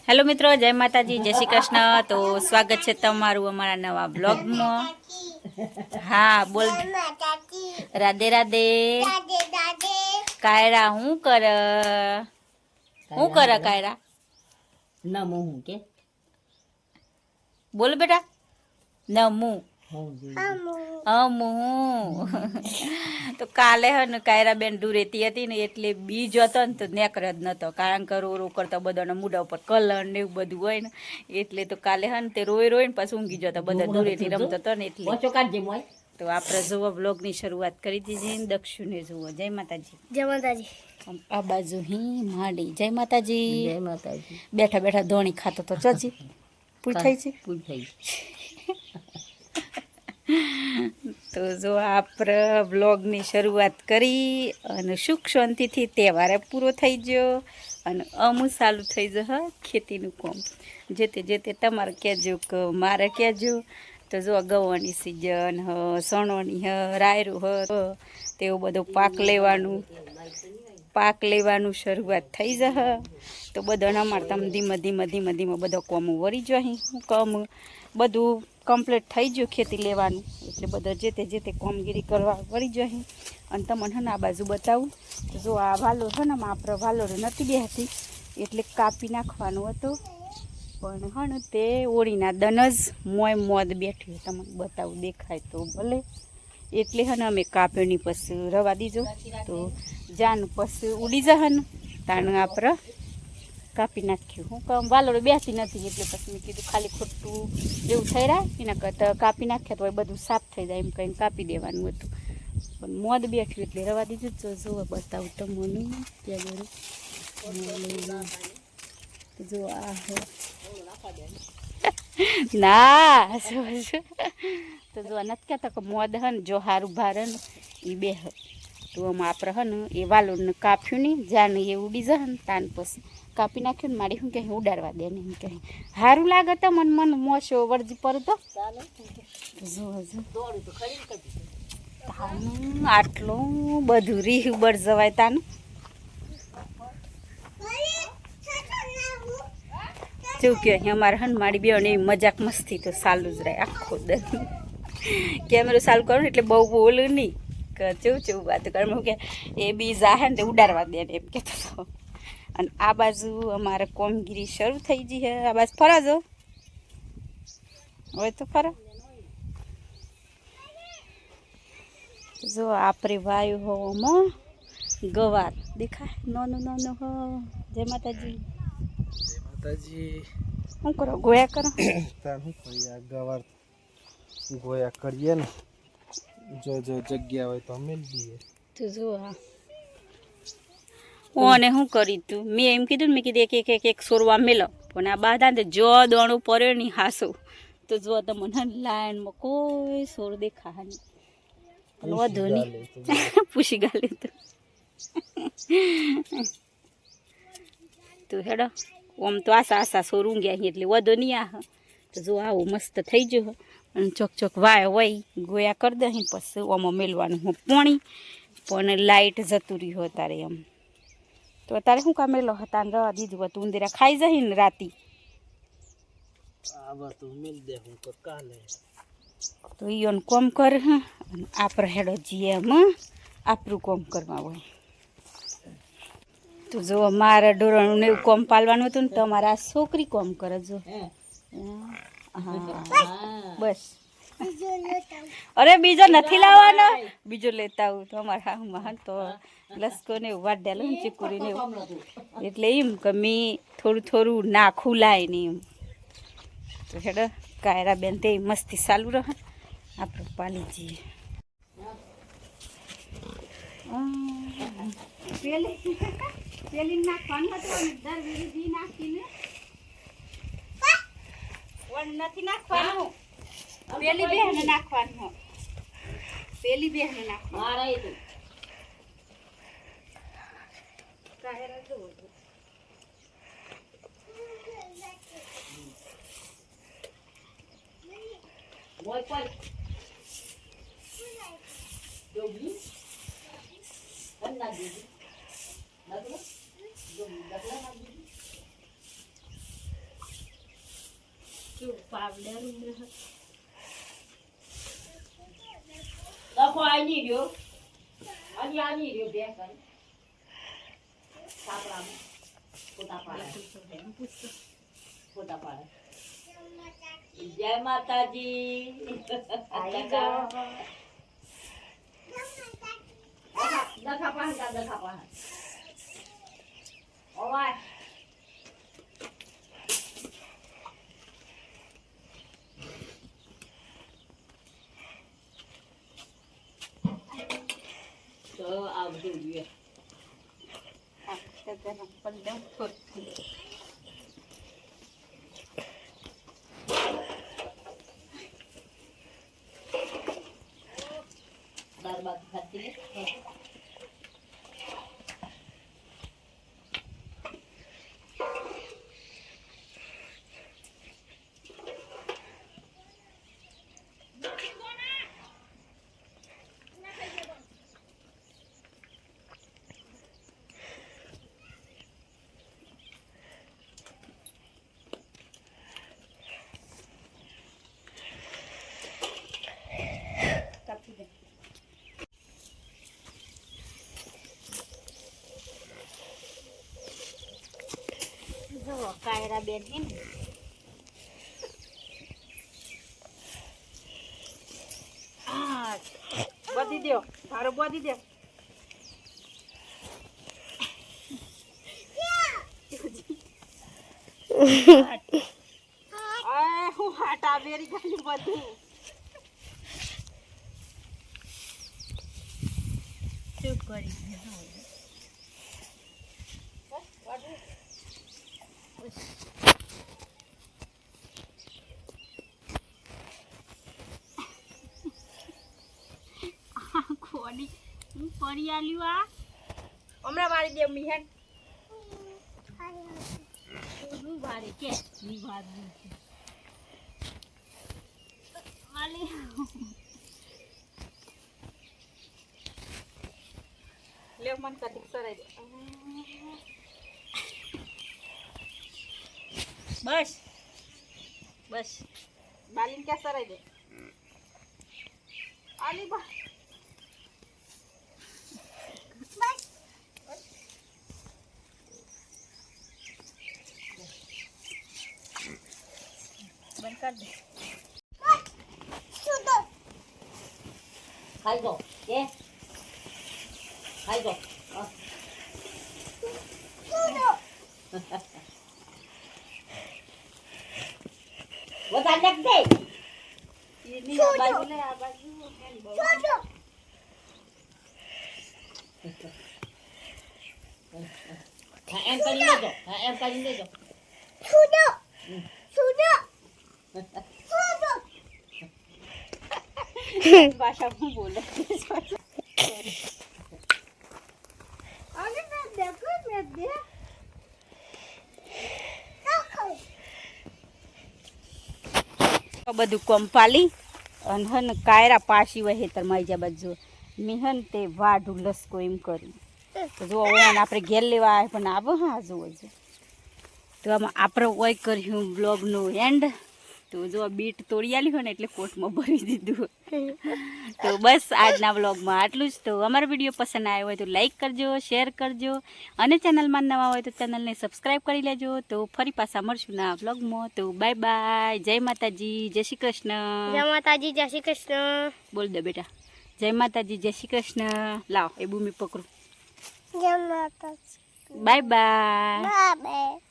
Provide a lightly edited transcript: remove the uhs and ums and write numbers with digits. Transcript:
Hello मित्रों, जय माताजी, जय श्री कृष्ण। तो स्वागत है तमारू अमारा नवा ब्लॉग में। हाँ बोल, राधे राधे। कायरा हूँ कर कायरा नमो हूँ के बोल बेटा, नमू અમુ તો કાલે હે ને કાયરાબેન દૂરેતી હતી ને એટલે બીજ હતો ને તો નેકર જ નતો, કારણ કે રો કરતા બધાના મૂડા ઉપર કલર ને એવું બધું હોય ને એટલે તો કાલે હે ને તે રોઈ ને પાછું ઊંઘી જતો, બધા દૂરેથી રમતો હતો ને એટલે તો આપણે જુઓ બ્લોગની શરૂઆત કરી દીધી ને દક્ષુને જુઓ. જય માતાજી. જય માતાજી. આ બાજુ હી માંડી. જય માતાજી. જય માતાજી. બેઠા બેઠા ધોણી ખાતો તો ચજી પૂછ થઈ છે. તો જો આપણે બ્લોગની શરૂઆત કરી અને સુખ શાંતિથી તહેવારે પૂરો થઈ ગયો અને અમુક ચાલુ થઈ જશે ખેતીનું કામ. જે તે તમારે કહેજો કે મારે કહેજો. તો જો ગવાની સિઝન હ, સણોની હ, રાયરું હ, તેવું બધું પાક લેવાનું શરૂઆત થઈ જશે. તો બધાને અમારે તમે ધીમે બધો કોમ વળી જાય. હું કામ બધું કમ્પ્લીટ થઈ ગયું ખેતી લેવાનું એટલે બધા જે તે કામગીરી કરવા વળી જાય. અને તમને હે ને આ બાજુ બતાવું તો જો આ વાલોર છે ને આપણે વાલોર નથી બેહતી એટલે કાપી નાખવાનું હતું, પણ હે ને તે ઓળીના દન જ મોદ બેઠી. તમને બતાવું, દેખાય તો ભલે. એટલે હે ને અમે કાપ્યો નહીં, પછી રવા દીજો તો જાન પછી ઉડી જશે ને તાણ આપણે કાપી નાખ્યું. હું કામ વાલોડે બેસતી નથી એટલે પછી મેં કીધું ખાલી ખોટું એવું થઈ રહ્યા એના કરતાં કાપી નાખ્યા તો બધું સાફ થઈ જાય એમ કંઈ કાપી દેવાનું હતું, પણ મોદ બેઠ્યું એટલે રવા દીધું. તો જુઓ બતાવું તમને ત્યાં જો આ ના તો જો નથી કહેતા કે મોદ હે ને જો હારું ભારે ને એ બે હ તો આમાં આપણે હે ને એ વાલોડને કાપ્યું નહીં જાને એ ઉડી જશે ને તાન પછી કાપી નાખ્યું ને મારી શું કહે ઉડાડવા દે ને એમ કહે સારું લાગે તો મને મોશો વરજી પર તો જો આટલું બધું રીહ ઉબર જવાય તાનું. જેવું કે અમારે હન મારી બેન એવી મજાક મસ્તી તો ચાલુ જ રહે આખો દર. કેમેરો ચાલુ કરું ને એટલે બહુ બોલું નહીં કે ચેવું વાત કરું કે એ બી જાહે ને તે ઉડાડવા દે ને એમ કહેતો હતો. અને આ બાજુ અમારે કોમગીરી શરૂ થઈ ગઈ છે. આ બાજુ ફરા જો હવે તો ફરા જો આપણે વાયુ હોવામાં ગવાર દેખાય નાનું હો. જય માતાજી. શું કરો? ગોયા કરો. ગવાર ગોયા કરીએ ને જો જગ્યા હોય તો અમે દઈએ. તો જો આ ઓને શું કરી તું મેં એમ કીધું ને મેં કીધું એક સોરવા મેલો પણ આ બાધા ને જો દોણું પડ્યો નહીં હાસો તો જો તમને લાઈનમાં કોઈ સોર દેખા નહીં પણ વધુ નહીં પૂછી ગાલે તો હેડો ઓમ તો આશા સોર ઊંઘ્યા એટલે વધુ નહીં આ. તો જો આવું મસ્ત થઈ ગયું અને ચોક વાય હોય ગોયા કરી દે પછી ઓમાં મેળવાનું હું પોણી પણ લાઇટ જતું રહ્યું અત્યારે એમ. તો અત્યારે શું કામ મેલો હતા ને રવા દીધું હતું, ઉંદેરા ખાઈ જાય ને રાતી તો ઈયોને કોમ કર અને આપણે હેડો જઈએ એમ આપણું કોમ કરવા હોય. તો જો મારા ડોરણું ને એવું કોમ પાલવાનું હતું ને તો અમારા છોકરી કોમ કરે જો. હા બસ. અરે બીજો નથી લાવવાનો, બીજો લેતા આવું તો અમારા હામાં તો લસકો ને એવું વાડ્યા ને ચીકુરી ને એવું એટલે એમ કે મેં થોડું નાખું લાય ને એમ. તો હેડો કાયરા બેન તે મસ્તી ચાલુ રહે આપણે પાલી જઈએ. પેલી નાખવાનું હતું દર વિધિ નાખીને નથી નાખવાનું. પેલી બેન નાખવાનું, પેલી બેન નાખવાનું. કેવું પાવડર લખો આવી ગયો હજી આવી ગયો બે કરી સાપડામાં ફોટા પાડે જય માતાજી દખા પાહા ઓવાય તો આવજો જોઈએ બરબાદ ખાતી કાયરા બેન ને બધી દો ભારો બધી દે હું હાટા બેરી ગયું બધું શું કરી ખોડી હું કરી આલ્યું આ હમણાં મારી દે મિહન હું વારે કે ની વાત આલે લે મન કટિંગ સરાઈ દે બસ બસ બાલીન ક્યાં સરાઈ દે આલી બા બંધ કર દે ખાઈ દો કે ખાઈ દો વધારે નાખ દે એની આ બાજુ ને આ બાજુ હા એમ કરી લેજો હા એમ કરી લેજો ભાષા હું બોલે બધું કંપાલી અને હન કાયરા પાછી વહે તરમાઈ જા બાજુ મિહન તે વાઢું લસકો એમ કરી તો જો ઓન આપણે ઘેર લેવા આવે પણ આવો હા જોવો છે તો આમાં આપણે ઓય કર્યું બ્લોગનું એન્ડ તો જો બીટ તોડી આલી હોય ને એટલે કોટમાં ભરી દીધું તો બસ આજના બ્લોગમાં આટલું જ તો અમારો વિડીયો પસંદ આવ્યો હોય તો લાઈક કરજો શેર કરજો અને ચેનલમાં નવા હોય તો ચેનલને સબસ્ક્રાઈબ કરી લેજો તો ફરી પાછા મળશું ના બ્લોગમાં તો બાય બાય જય માતાજી જય શ્રી કૃષ્ણ જય માતાજી જય શ્રી કૃષ્ણ બોલ દે બેટા જય માતાજી જય શ્રી કૃષ્ણ લાવ એ ભૂમિ પકડું જય માતાજી બાય બાય બાય બાય